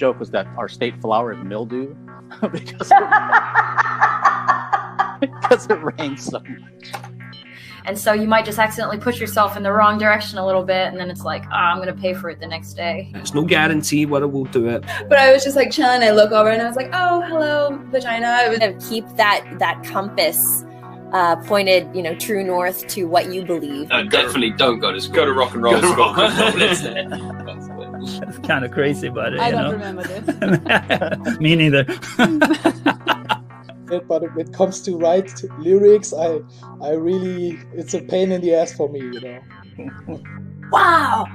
joke was that our state flower is mildew because it rains so much. And so you might just accidentally push yourself in the wrong direction a little bit, and then it's like, I'm going to pay for it the next day. There's no guarantee whether we'll do it. But I was just like chilling, I look over and I was like, oh, hello, vagina. I was keep that compass pointed, true north to what you believe. No, definitely don't go to school. Go to rock and roll school. That's kind of crazy, but I don't remember this. Me neither. But when it comes to write lyrics, I really, it's a pain in the ass for me, Wow,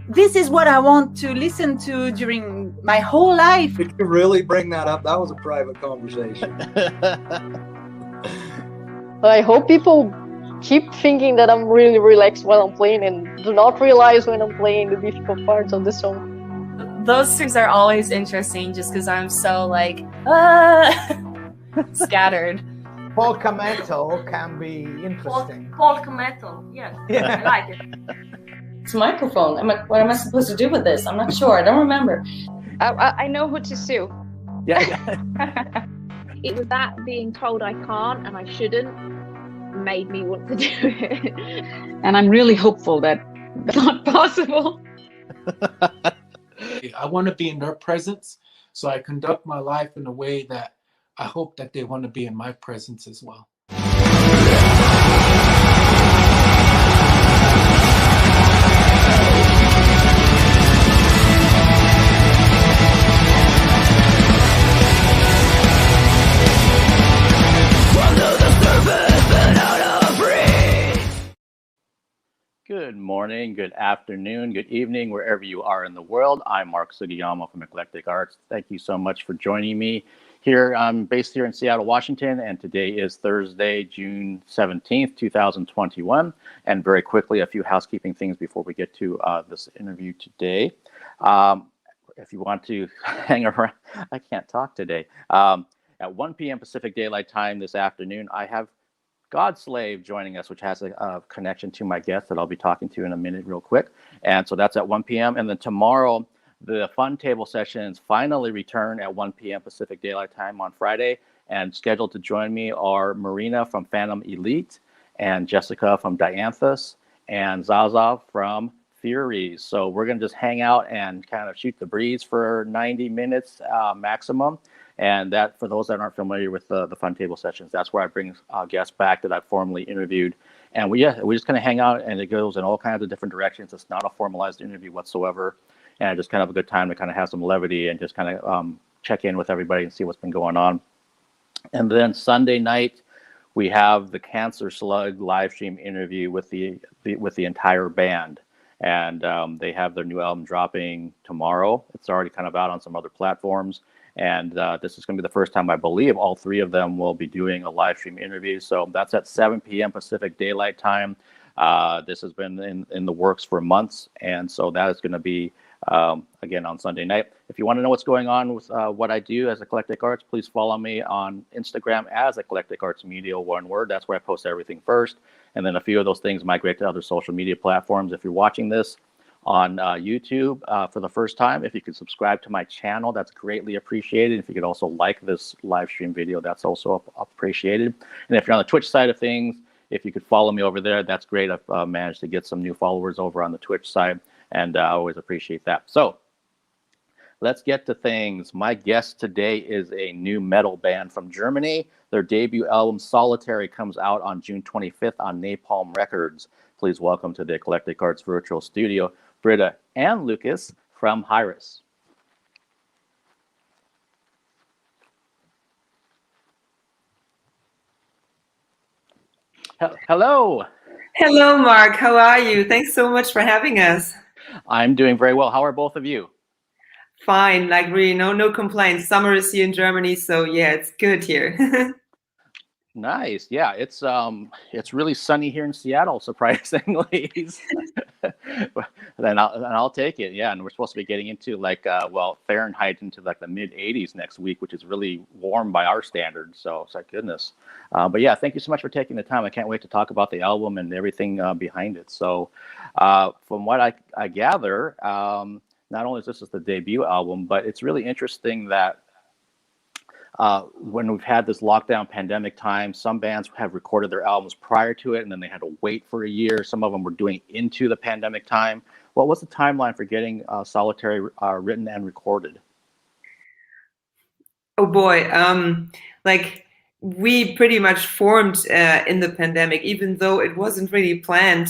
this is what I want to listen to during my whole life. Did you really bring that up? That was a private conversation. I hope people keep thinking that I'm really relaxed while I'm playing and do not realize when I'm playing the difficult parts of the song. Those things are always interesting just because I'm so scattered. Polka metal can be interesting. Polka metal, yeah. I like it. It's a microphone. What am I supposed to do with this? I'm not sure. I don't remember. I know who to sue. Yeah. It was that being told I can't and I shouldn't made me want to do it. And I'm really hopeful that it's not possible. I want to be in their presence, so I conduct my life in a way that I hope that they want to be in my presence as well. Good morning, good afternoon, good evening, wherever you are in the world. I'm Mark Sugiyama from Eclectic Arts. Thank you so much for joining me here. I'm based here in Seattle, Washington, and today is Thursday, June 17th, 2021. And very quickly, a few housekeeping things before we get to this interview today. If you want to hang around, I can't talk today. At 1 p.m. Pacific Daylight Time this afternoon, I have Godslave joining us, which has a connection to my guest that I'll be talking to in a minute real quick. And so that's at 1 p.m. And then tomorrow, the fun table sessions finally return at 1 p.m. Pacific Daylight Time on Friday. And scheduled to join me are Marina from Phantom Elite and Jessica from Dianthus and Zaza from Hiraes. So we're going to just hang out and kind of shoot the breeze for 90 minutes maximum. And that, for those that aren't familiar with the fun table sessions, that's where I bring guests back that I've formally interviewed. And we just kind of hang out, and it goes in all kinds of different directions. It's not a formalized interview whatsoever. And I just kind of have a good time to kind of have some levity and just kind of check in with everybody and see what's been going on. And then Sunday night, we have the Cancer Slug live stream interview with the entire band. And they have their new album dropping tomorrow. It's already kind of out on some other platforms. And this is going to be the first time, I believe, all three of them will be doing a live stream interview. So that's at 7 p.m. Pacific Daylight Time. This has been in the works for months. And so that is going to be, again, on Sunday night. If you want to know what's going on with what I do as Eclectic Arts, please follow me on Instagram as Eclectic Arts Media, one word. That's where I post everything first. And then a few of those things migrate to other social media platforms. If you're watching this on YouTube for the first time, if you could subscribe to my channel, that's greatly appreciated. If you could also like this live stream video, that's also appreciated. And if you're on the Twitch side of things, if you could follow me over there, that's great. I've managed to get some new followers over on the Twitch side, and I always appreciate that. So let's get to things. My guest today is a new metal band from Germany. Their debut album, Solitary, comes out on June 25th on Napalm Records. Please welcome to the Eclectic Arts Virtual Studio, Britta and Lukas from Hiraes. Hello. Hello, Mark. How are you? Thanks so much for having us. I'm doing very well. How are both of you? Fine. Like really, no complaints. Summer is here in Germany, so yeah, it's good here. Nice. Yeah, it's really sunny here in Seattle, surprisingly. Then I'll take it. Yeah, and we're supposed to be getting into Fahrenheit into like the mid 80s next week, which is really warm by our standards. So thank goodness. But yeah, thank you so much for taking the time. I can't wait to talk about the album and everything behind it. So from what I gather, not only is this the debut album, but it's really interesting that when we've had this lockdown pandemic time, some bands have recorded their albums prior to it, and then they had to wait for a year. Some of them were doing it into the pandemic time. What was the timeline for getting Solitary written and recorded? Oh boy, like we pretty much formed in the pandemic, even though it wasn't really planned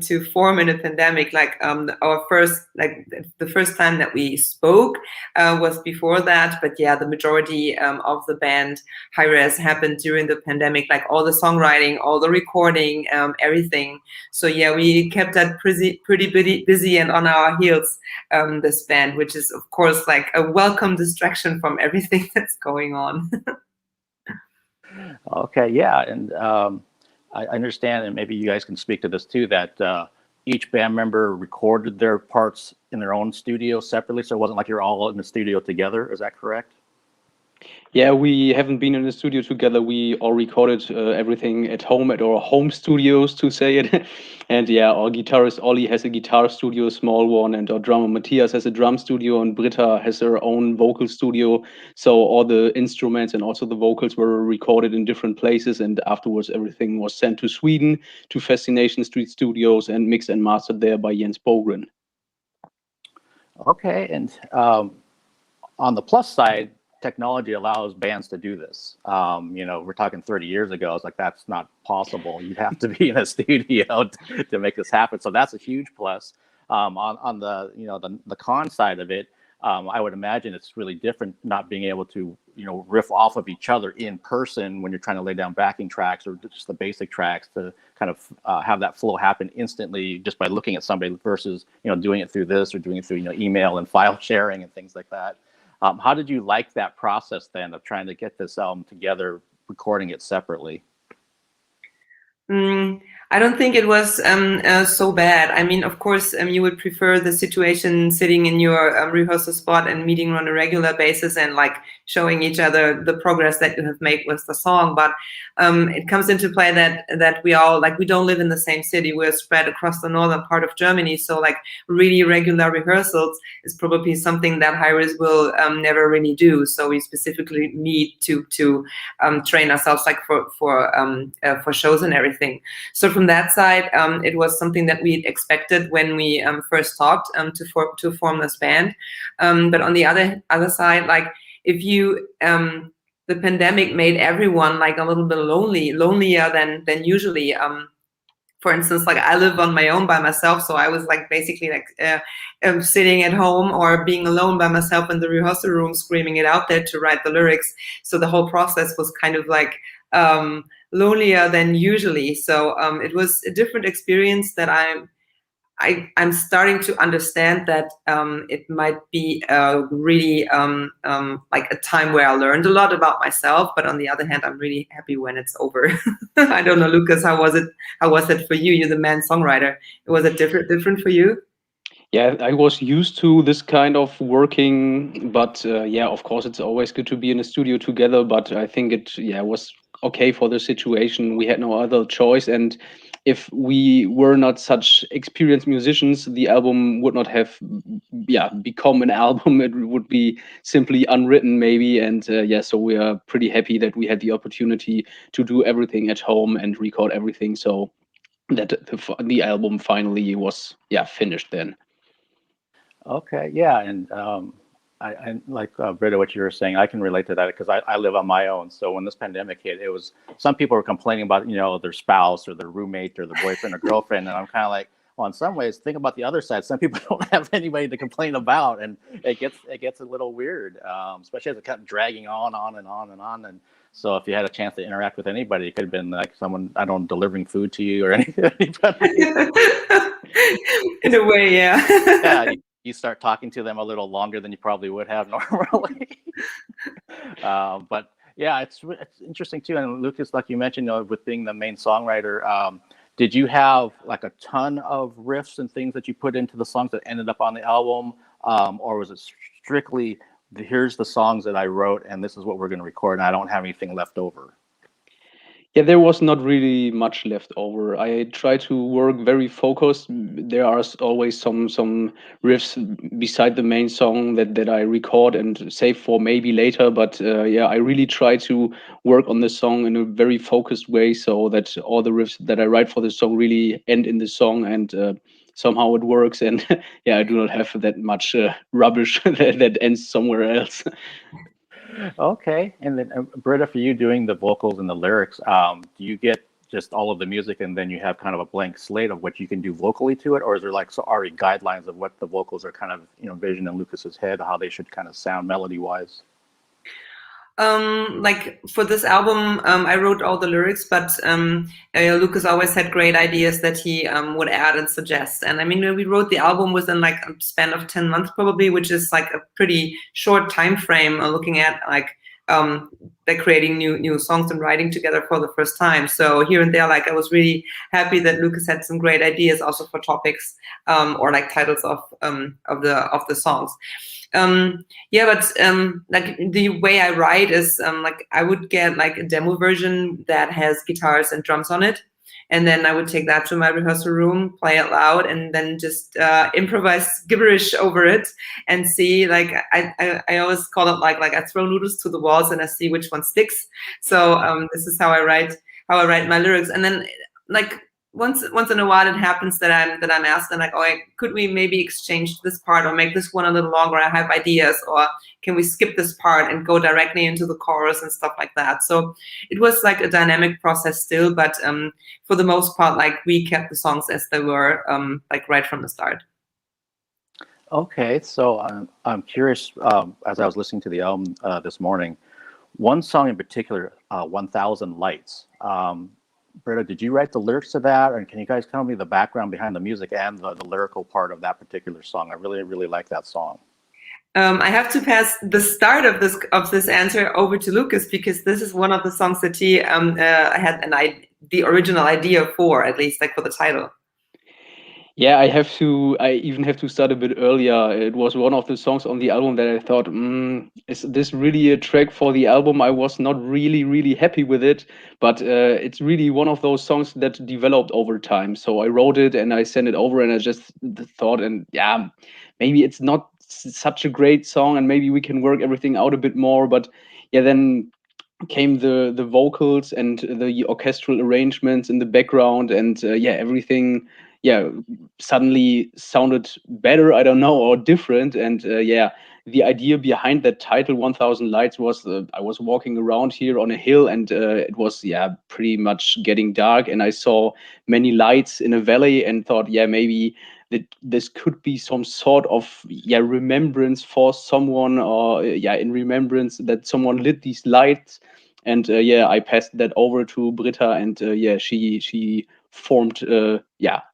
to form in a pandemic. Like our first, like the first time that we spoke was before that. But yeah, the majority of the band Hiraes happened during the pandemic, like all the songwriting, all the recording, everything. So yeah, we kept that pretty busy and on our heels, this band, which is of course like a welcome distraction from everything that's going on. Okay, yeah, and I understand, and maybe you guys can speak to this too, that each band member recorded their parts in their own studio separately, so it wasn't like you're all in the studio together. Is that correct? Yeah, we haven't been in the studio together. We all recorded everything at home, at our home studios, to say it. And yeah, our guitarist Ollie has a guitar studio, a small one, and our drummer Matthias has a drum studio, and Britta has her own vocal studio. So all the instruments and also the vocals were recorded in different places, and afterwards everything was sent to Sweden, to Fascination Street Studios, and mixed and mastered there by Jens Bogren. Okay, and on the plus side, technology allows bands to do this. You know, we're talking 30 years ago. It's like, that's not possible. You'd have to be in a studio to make this happen. So that's a huge plus. On the, you know, the con side of it, I would imagine it's really different not being able to, you know, riff off of each other in person when you're trying to lay down backing tracks or just the basic tracks, to kind of have that flow happen instantly just by looking at somebody versus, you know, doing it through this or doing it through, you know, email and file sharing and things like that. How did you like that process then of trying to get this album together, recording it separately? I don't think it was so bad. I mean, of course, you would prefer the situation sitting in your rehearsal spot and meeting on a regular basis and like showing each other the progress that you have made with the song. But it comes into play that we all, like, we don't live in the same city. We're spread across the northern part of Germany. So like really regular rehearsals is probably something that Hiraes will never really do. So we specifically need to train ourselves like for shows and everything. So from that side, it was something that we expected when we first talked to form this band. But on the other side, like if you the pandemic made everyone like a little bit lonelier than usually. For instance, like I live on my own by myself, so I was like basically like sitting at home or being alone by myself in the rehearsal room, screaming it out there to write the lyrics. So the whole process was kind of like lonelier than usually. So it was a different experience that I'm starting to understand that it might be really like a time where I learned a lot about myself. But on the other hand, I'm really happy when it's over. I don't know, Lukas, how was it? How was it for you? You're the man songwriter. Was it different for you? Yeah, I was used to this kind of working, but yeah, of course, it's always good to be in a studio together. But I think it, yeah, was okay for the situation. We had no other choice, and if we were not such experienced musicians, the album would not have, yeah, become an album. It would be simply unwritten, maybe. And yeah, so we are pretty happy that we had the opportunity to do everything at home and record everything, so that the album finally was, yeah, finished then. Okay, yeah, and I like Britta, what you were saying. I can relate to that because I live on my own. So when this pandemic hit, it was, some people were complaining about, you know, their spouse or their roommate or their boyfriend or girlfriend, and I'm kind of like, well, in some ways, think about the other side. Some people don't have anybody to complain about, and it gets a little weird, especially as it kept dragging on and on and on. And so if you had a chance to interact with anybody, it could have been like someone, I don't know, delivering food to you or anybody. In a way, yeah. Yeah. You start talking to them a little longer than you probably would have normally. But yeah, it's interesting too. And Lukas, like you mentioned, with being the main songwriter, did you have like a ton of riffs and things that you put into the songs that ended up on the album? Or was it strictly, here's the songs that I wrote and this is what we're going to record and I don't have anything left over? Yeah, there was not really much left over. I try to work very focused. There are always some riffs beside the main song that I record and save for maybe later. But yeah, I really try to work on the song in a very focused way, so that all the riffs that I write for the song really end in the song, and somehow it works. And yeah, I do not have that much rubbish that ends somewhere else. Okay, and then Britta, for you doing the vocals and the lyrics, do you get just all of the music and then you have kind of a blank slate of what you can do vocally to it, or is there like already guidelines of what the vocals are kind of envisioned in Lucas's head, how they should kind of sound melody wise? Like for this album, I wrote all the lyrics, but Lukas always had great ideas that he would add and suggest. And I mean, we wrote the album within like a span of 10 months probably, which is like a pretty short time frame looking at like they're creating new songs and writing together for the first time. So here and there, like I was really happy that Lukas had some great ideas also for topics or like titles of the songs. Yeah, but like the way I write is like I would get like a demo version that has guitars and drums on it, and then I would take that to my rehearsal room, play it loud, and then just improvise gibberish over it and see. Like I always call it like I throw noodles to the walls and I see which one sticks. So this is how I write my lyrics, and then like. Once in a while, it happens that I'm asked, and like, oh, could we maybe exchange this part or make this one a little longer? I have ideas, or can we skip this part and go directly into the chorus and stuff like that? So it was like a dynamic process still, but for the most part, like we kept the songs as they were, like right from the start. Okay, so I'm curious. As I was listening to the album this morning, one song in particular, 1,000 Lights. Britta, did you write the lyrics to that? And can you guys tell me the background behind the music and the lyrical part of that particular song? I really, really like that song. I have to pass the start of this answer over to Lukas, because this is one of the songs that he had the original idea for, at least like for the title. Yeah, I even have to start a bit earlier. It was one of the songs on the album that I thought, is this really a track for the album? I was not really happy with it, but it's really one of those songs that developed over time. So I wrote it and I sent it over, and I just thought, and yeah, maybe it's not such a great song, and maybe we can work everything out a bit more. But yeah, then came the vocals and the orchestral arrangements in the background, and yeah, everything suddenly sounded better, I don't know, or different. And yeah, the idea behind that title 1,000 Lights was I was walking around here on a hill, and it was pretty much getting dark, and I saw many lights in a valley and thought, yeah, maybe that this could be some sort of remembrance for someone, or in remembrance that someone lit these lights. And I passed that over to Britta, and she formed the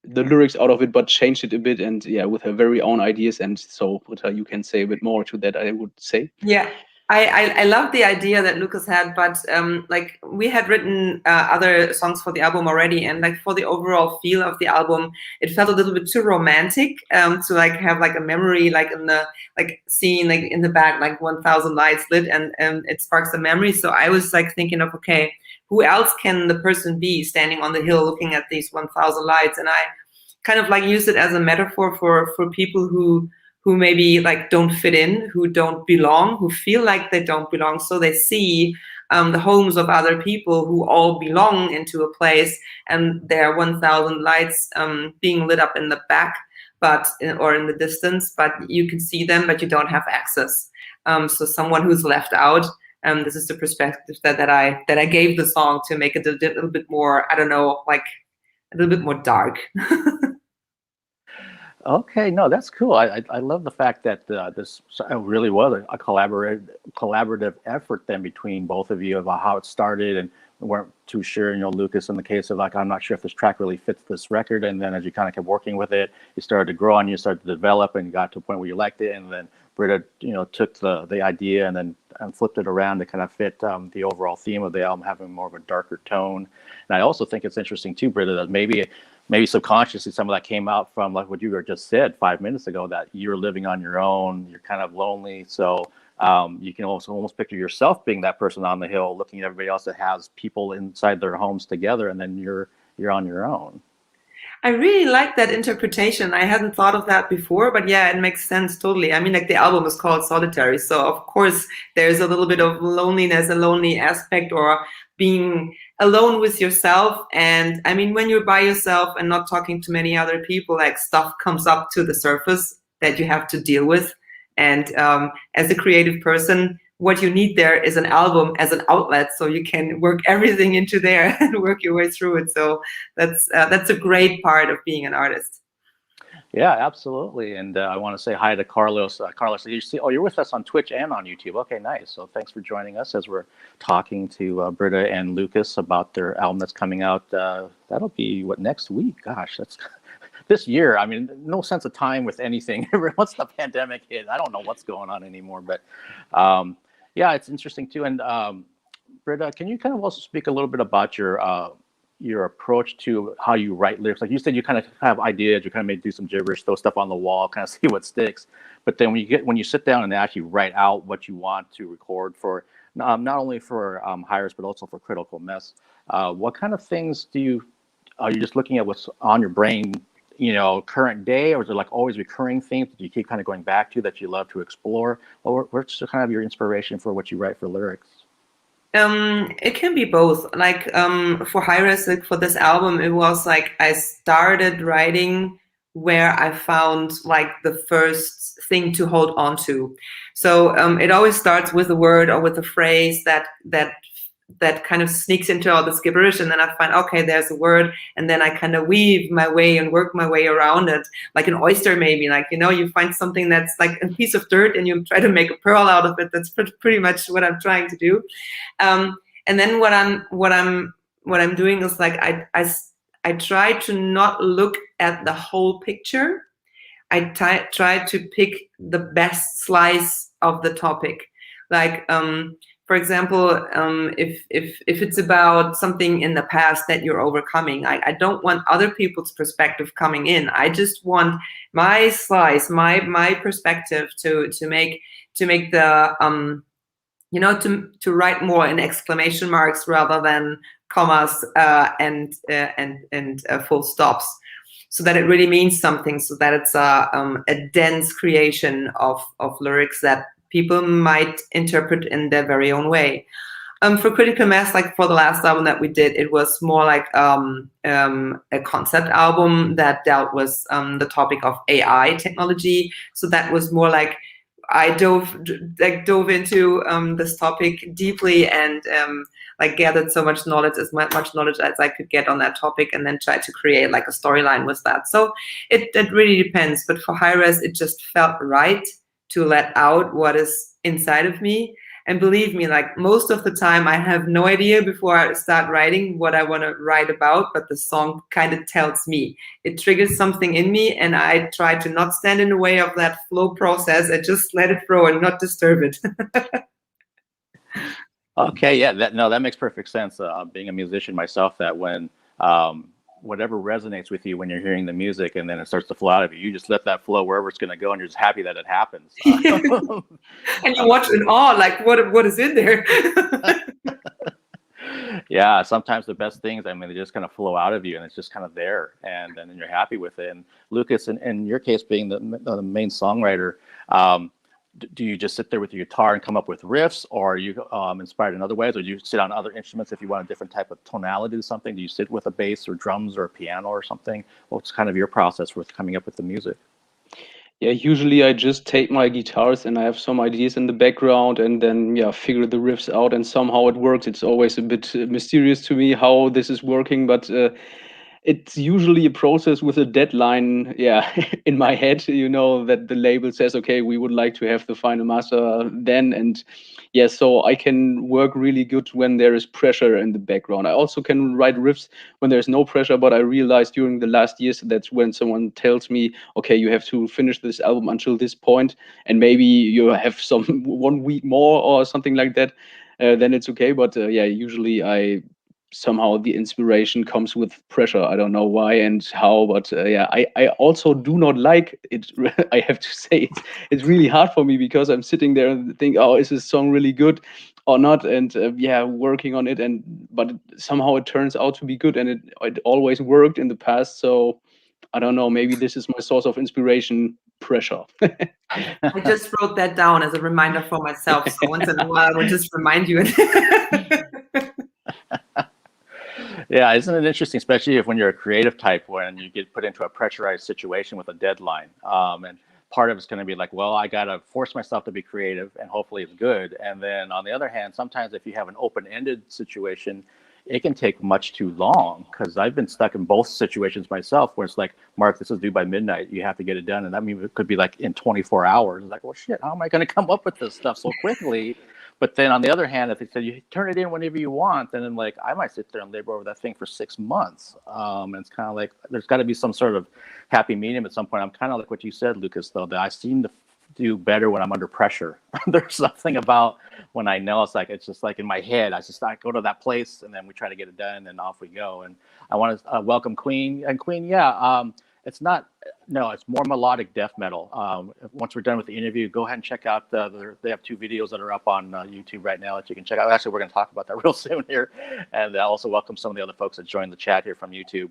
lyrics out of it, but changed it a bit, and with her very own ideas. And so Britta, you can say a bit more to that, I would say. Yeah, I love the idea that Lukas had, but like we had written other songs for the album already, and like for the overall feel of the album, it felt a little bit too romantic to like have like a memory, like in the like scene, like in the back, like 1,000 lights lit, and it sparks a memory. So I was like thinking of, okay, who else can the person be standing on the hill looking at these 1,000 lights? And I kind of like used it as a metaphor for people who maybe like don't fit in, who don't belong, who feel like they don't belong. So they see the homes of other people who all belong into a place, and there are 1,000 lights being lit up in the back, or in the distance, but you can see them, but you don't have access. So someone who's left out. This is the perspective that I gave the song to make it a little bit more, I don't know, like a little bit more dark. Okay, no, that's cool. I love the fact that this really was a collaborative effort then between both of you about how it started, and we weren't too sure, Lukas, in the case of like, I'm not sure if this track really fits this record, and then as you kind of kept working with it, you started to grow and you started to develop and got to a point where you liked it, and then Britta, took the idea and then flipped it around to kind of fit the overall theme of the album, having more of a darker tone. And I also think it's interesting too, Britta, that maybe maybe subconsciously some of that came out from like what you were just said 5 minutes ago, that you're living on your own, you're kind of lonely. So you can also almost picture yourself being that person on the hill, looking at everybody else that has people inside their homes together, and then you're on your own. I really like that interpretation. I hadn't thought of that before, but yeah, it makes sense totally. I mean, like the album is called Solitary, so of course there's a little bit of loneliness, a lonely aspect, or being alone with yourself. And I mean, when you're by yourself and not talking to many other people, like stuff comes up to the surface that you have to deal with. And as a creative person, what you need there is an album as an outlet, so you can work everything into there and work your way through it. So that's a great part of being an artist. Yeah, absolutely. And I want to say hi to Carlos. Carlos, you're with us on Twitch and on YouTube. Okay, nice. So thanks for joining us as we're talking to Britta and Lukas about their album that's coming out. That'll be next week? Gosh, that's this year. I mean, no sense of time with anything. Once the pandemic hit, I don't know what's going on anymore. But yeah, it's interesting too. And Britta, can you kind of also speak a little bit about your approach to how you write lyrics? Like you said, you kind of have ideas, you kind of may do some gibberish, throw stuff on the wall, kind of see what sticks. But then when you sit down and actually write out what you want to record for, not only for Hiraes, but also for Critical Mess, what kind of things are you just looking at what's on your brain, current day, or is there like always recurring themes that you keep kind of going back to that you love to explore? Or what's kind of your inspiration for what you write for lyrics? It can be both. Like for Hiraes, like for this album, it was like I started writing where I found like the first thing to hold on to. So it always starts with a word or with a phrase that kind of sneaks into all this gibberish, and then I find, okay, there's a word, and then I kind of weave my way and work my way around it, like an oyster maybe. Like, you find something that's like a piece of dirt and you try to make a pearl out of it. That's pretty much what I'm trying to do. And then what I'm doing is like I try to not look at the whole picture. I try to pick the best slice of the topic. Like for example, if it's about something in the past that you're overcoming, I don't want other people's perspective coming in. I just want my slice, my perspective to make the to write more in exclamation marks rather than commas and full stops, so that it really means something, so that it's a dense creation of lyrics that people might interpret in their very own way. For Critical Mass, like for the last album that we did, it was more like a concept album that dealt with the topic of AI technology. So that was more like I dove into this topic deeply and like gathered so much knowledge, as much knowledge as I could get on that topic, and then tried to create like a storyline with that. So it really depends. But for Hiraes, it just felt right to let out what is inside of me. And believe me, like most of the time I have no idea before I start writing what I want to write about, but the song kind of tells me. It triggers something in me, and I try to not stand in the way of that flow process and just let it flow and not disturb it. Okay, yeah, that makes perfect sense. Being a musician myself, that when whatever resonates with you when you're hearing the music and then it starts to flow out of you, you just let that flow wherever it's going to go, and you're just happy that it happens. And you watch in awe, like what is in there? Yeah, sometimes the best things, I mean, they just kind of flow out of you, and it's just kind of there, and then you're happy with it. And Lukas, in your case, being the main songwriter, do you just sit there with your guitar and come up with riffs, or are you inspired in other ways, or do you sit on other instruments if you want a different type of tonality to something? Do you sit with a bass or drums or a piano or something? What's kind of your process with coming up with the music? Yeah, usually I just take my guitars and I have some ideas in the background, and then figure the riffs out, and somehow it works. It's always a bit mysterious to me how this is working, but it's usually a process with a deadline, in my head, that the label says, okay, we would like to have the final master then. And so I can work really good when there is pressure in the background. I also can write riffs when there's no pressure, but I realized during the last years that's when someone tells me, okay, you have to finish this album until this point, and maybe you have some 1 week more or something like that, then it's okay. But usually I somehow the inspiration comes with pressure. I don't know why and how, but yeah, I also do not like it. I have to say it's really hard for me because I'm sitting there and think, oh, is this song really good or not? And yeah, working on it, but somehow it turns out to be good, and it always worked in the past. So I don't know, maybe this is my source of inspiration, pressure. I just wrote that down as a reminder for myself. So once in a while, I will just remind you. Yeah, isn't it interesting, especially if when you're a creative type, when you get put into a pressurized situation with a deadline, and part of it's going to be like, well, I got to force myself to be creative, and hopefully it's good. And then on the other hand, sometimes if you have an open-ended situation, it can take much too long, because I've been stuck in both situations myself, where it's like, Mark, this is due by midnight, you have to get it done, and that means it could be like in 24 hours. It's like, well, shit, how am I going to come up with this stuff so quickly? But then on the other hand, if they said you turn it in whenever you want, then like I might sit there and labor over that thing for 6 months. And it's kind of like there's got to be some sort of happy medium at some point. I'm kind of like what you said, Lukas, though, that I seem to do better when I'm under pressure. There's something about when I know it's just like in my head. I go to that place and then we try to get it done and off we go. And I want to welcome Queen. And Queen, yeah, it's more melodic death metal. Once we're done with the interview, go ahead and check out they have 2 videos that are up on YouTube right now that you can check out. Actually, we're going to talk about that real soon here. And I also welcome some of the other folks that joined the chat here from YouTube.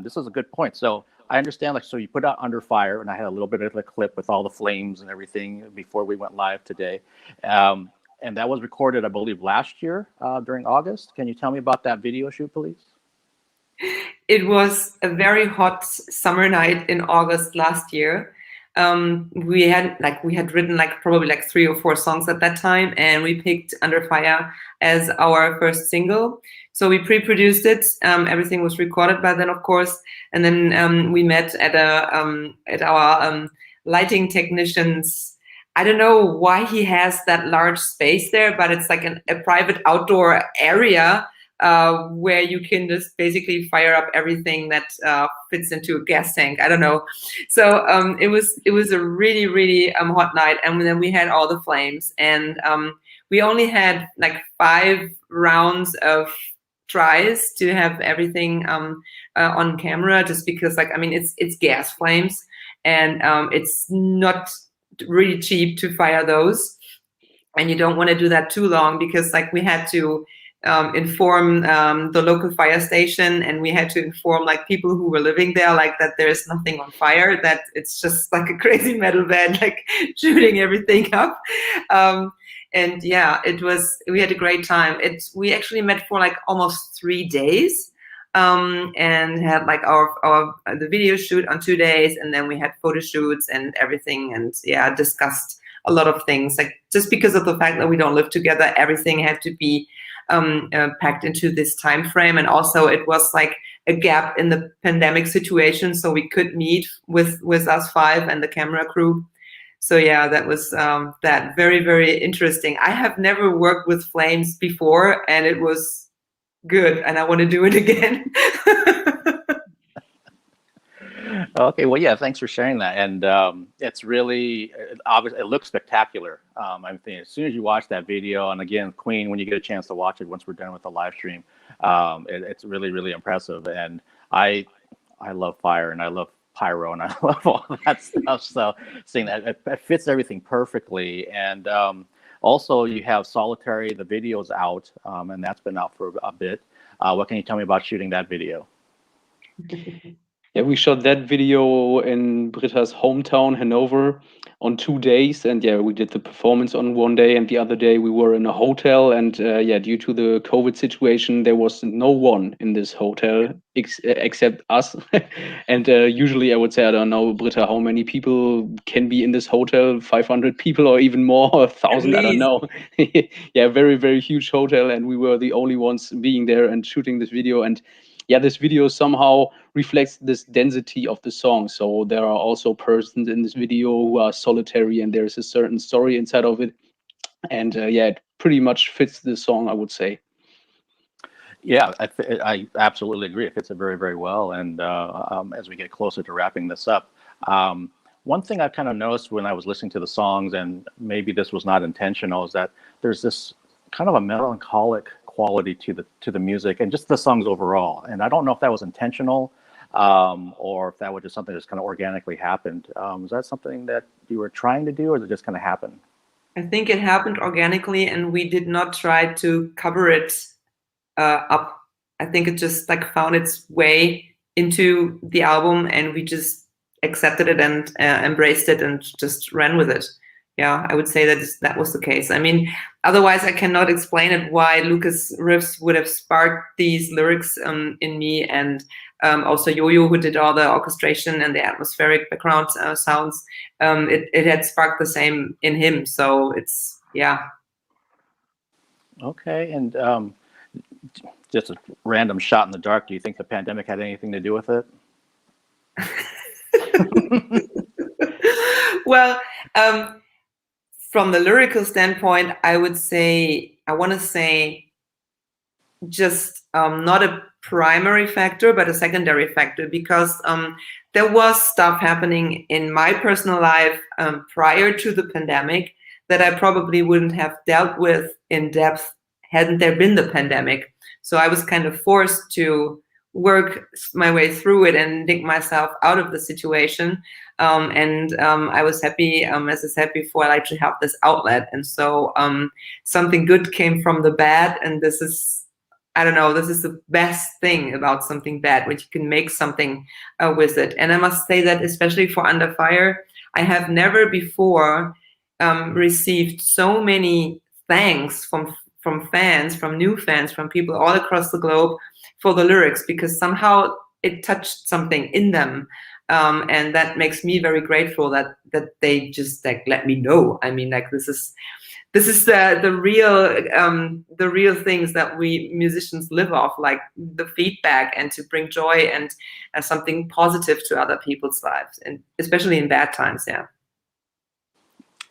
This is a good point. So I understand, so you put out Under Fire, and I had a little bit of a clip with all the flames and everything before we went live today. And that was recorded, I believe, last year during August. Can you tell me about that video shoot, please? It was a very hot summer night in August last year. We had written probably 3 or 4 songs at that time, and we picked Under Fire as our first single. So we pre-produced it. Everything was recorded by then, of course, and then we met at our lighting technician's. I don't know why he has that large space there, but it's like a private outdoor area where you can just basically fire up everything that fits into a gas tank. I don't know. So it was a really, really hot night, and then we had all the flames, and we only had 5 rounds of tries to have everything on camera, just because it's gas flames, and it's not really cheap to fire those, and you don't want to do that too long, because we had to inform the local fire station, and we had to inform people who were living there that there's nothing on fire, that it's just a crazy metal band shooting everything up. And yeah, we had a great time. We actually met for almost 3 days, and had the video shoot on 2 days, and then we had photo shoots and everything, and yeah, discussed a lot of things. Just because of the fact that we don't live together, everything had to be packed into this time frame, and also it was a gap in the pandemic situation, so we could meet with us 5 and the camera crew. So yeah, that was that very, very interesting. I have never worked with flames before, and it was good, and I want to do it again. Okay, well, yeah, thanks for sharing that. And it's really, obviously, it looks spectacular. I'm thinking as soon as you watch that video, and again, Queen, when you get a chance to watch it once we're done with the live stream, it's really, really impressive. And I love fire, and I love pyro, and I love all that stuff. So seeing that, it fits everything perfectly. And also, you have Solitary, the video's out, and that's been out for a bit. What can you tell me about shooting that video? Yeah, we shot that video in Britta's hometown, Hanover, on 2 days. And yeah, we did the performance on 1 day, and the other day we were in a hotel. And yeah, due to the COVID situation, there was no one in this hotel except us. And usually I would say, I don't know, Britta, how many people can be in this hotel? 500 people or even more, 1,000, I don't know. Yeah, very, very huge hotel. And we were the only ones being there and shooting this video. And yeah, this video somehow reflects this density of the song. So there are also persons in this video who are solitary, and there's a certain story inside of it. And yeah, it pretty much fits the song, I would say. Yeah, I absolutely agree. It fits it very, very well. And as we get closer to wrapping this up, one thing I kind of noticed when I was listening to the songs, and maybe this was not intentional, is that there's this kind of a melancholic quality to the music and just the songs overall. And I don't know if that was intentional, or if that was just something that just kind of organically happened. Was that something that you were trying to do, or did it just kind of happen? I think it happened organically, and we did not try to cover it up. I think it just like found its way into the album, and we just accepted it and embraced it and just ran with it. Yeah, I would say that was the case. I mean, otherwise I cannot explain it why Lukas riffs would have sparked these lyrics in me, and also Yo-Yo, who did all the orchestration and the atmospheric background sounds. It had sparked the same in him. So it's, yeah. Okay, and just a random shot in the dark, do you think the pandemic had anything to do with it? Well, from the lyrical standpoint, I want to say just not a primary factor, but a secondary factor, because there was stuff happening in my personal life prior to the pandemic that I probably wouldn't have dealt with in depth hadn't there been the pandemic. So I was kind of forced to work my way through it and dig myself out of the situation. I was happy, as I said before, I like to have this outlet. And so something good came from the bad. And this is, I don't know, this is the best thing about something bad, when you can make something with it. And I must say that especially for Under Fire, I have never before received so many thanks from fans, from new fans, from people all across the globe for the lyrics, because somehow it touched something in them. And that makes me very grateful that they just like let me know. I mean, like this is the real things that we musicians live off, like the feedback and to bring joy and something positive to other people's lives, and especially in bad times. Yeah.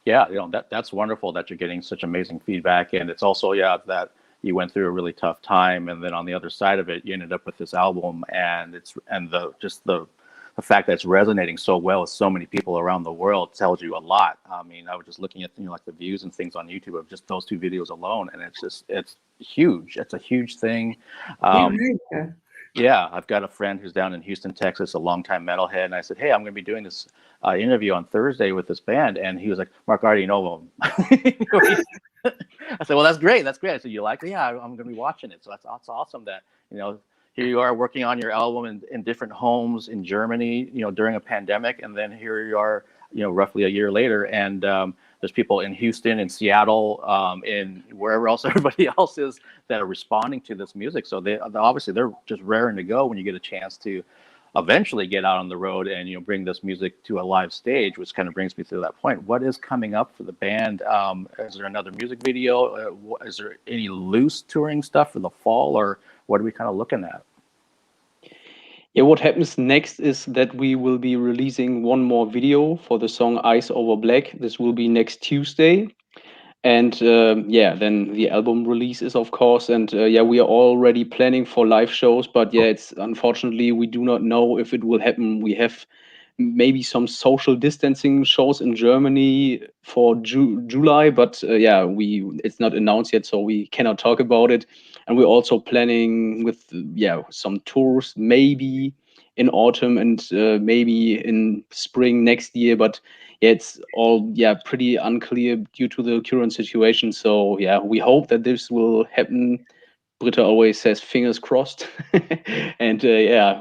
Yeah, you know, that's wonderful that you're getting such amazing feedback, and it's also that you went through a really tough time, and then on the other side of it, you ended up with this album, and the fact that it's resonating so well with so many people around the world tells you a lot. I mean, I was just looking at like the views and things on YouTube of just those two videos alone, and it's huge. It's a huge thing. Yeah, I've got a friend who's down in Houston, Texas, a longtime metalhead, and I said, hey, I'm going to be doing this interview on Thursday with this band, and he was like, Mark, I already know them. I said, well, that's great. I said, you like it? Yeah, I'm going to be watching it. So that's awesome that, here you are working on your album in different homes in Germany, during a pandemic, and then here you are, roughly a year later, and there's people in Houston, in Seattle, in wherever else everybody else is that are responding to this music. So obviously they're just raring to go when you get a chance to eventually get out on the road and bring this music to a live stage, which kind of brings me to that point. What is coming up for the band? Is there another music video? Is there any loose touring stuff for the fall, or what are we kind of looking at? Yeah, what happens next is that we will be releasing one more video for the song Ice Over Black. This will be next Tuesday. And then the album release is, of course. And we are already planning for live shows. But it's unfortunately, we do not know if it will happen. We have maybe some social distancing shows in Germany for July. But it's not announced yet, so we cannot talk about it. And we're also planning with some tours, maybe in autumn and maybe in spring next year. But it's all pretty unclear due to the current situation. So we hope that this will happen. Britta always says fingers crossed. And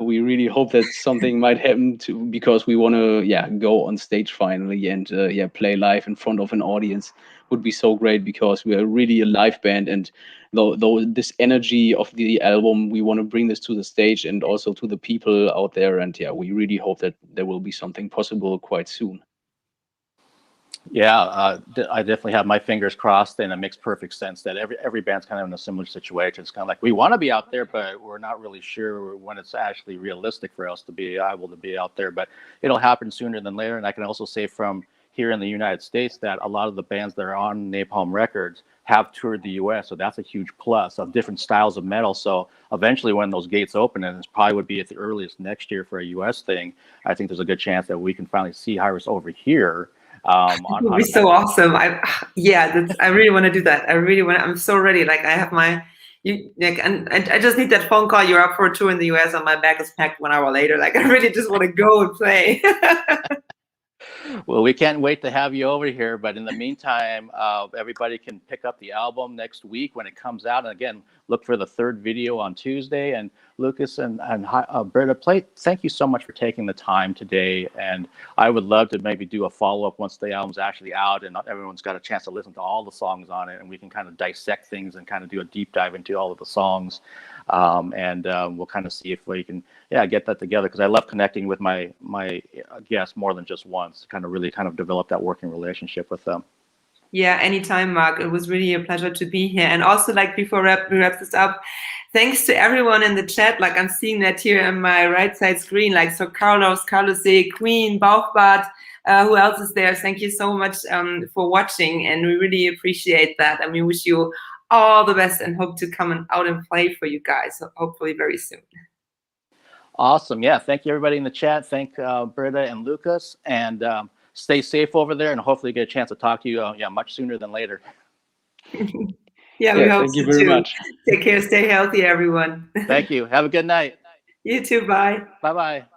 we really hope that something might happen because we want to go on stage finally and play live in front of an audience. Would be so great, because we are really a live band, and though this energy of the album, we want to bring this to the stage and also to the people out there. And we really hope that there will be something possible quite soon. Yeah, I definitely have my fingers crossed, and it makes perfect sense that every band's kind of in a similar situation. It's kind of like, we want to be out there, but we're not really sure when it's actually realistic for us to be able to be out there. But it'll happen sooner than later. And I can also say from here in the United States that a lot of the bands that are on Napalm Records have toured the US, so that's a huge plus of different styles of metal. So eventually when those gates open, and it probably would be at the earliest next year for a US thing, I think there's a good chance that we can finally see Hiraes over here. It would be so awesome. I really want to do that. I'm so ready. Like, I have my and I just need that phone call. You're up for a tour in the US, and my bag is packed 1 hour later. Like, I really just want to go and play. Well, we can't wait to have you over here. But in the meantime, everybody can pick up the album next week when it comes out. And again, look for the third video on Tuesday. And Lukas and Britta, thank you so much for taking the time today. And I would love to maybe do a follow-up once the album's actually out and everyone's got a chance to listen to all the songs on it. And we can kind of dissect things and kind of do a deep dive into all of the songs. We'll kind of see if we can, get that together, because I love connecting with my guests more than just once, to kind of really kind of develop that working relationship with them. Yeah, anytime, Mark. It was really a pleasure to be here. And also, like, before we wrap this up, thanks to everyone in the chat. Like, I'm seeing that here on my right side screen. Like, so Carlos, Queen, Bauchbart, who else is there? Thank you so much for watching, and we really appreciate that. And we wish you all the best and hope to come out and play for you guys, hopefully very soon. Awesome. Yeah. Thank you, everybody in the chat. Thank Britta and Lukas, and stay safe over there, and hopefully get a chance to talk to you much sooner than later. We hope thank you so very too. much. Take care. Stay healthy, everyone. Thank you. Have a good night. You too. Bye. Bye-bye.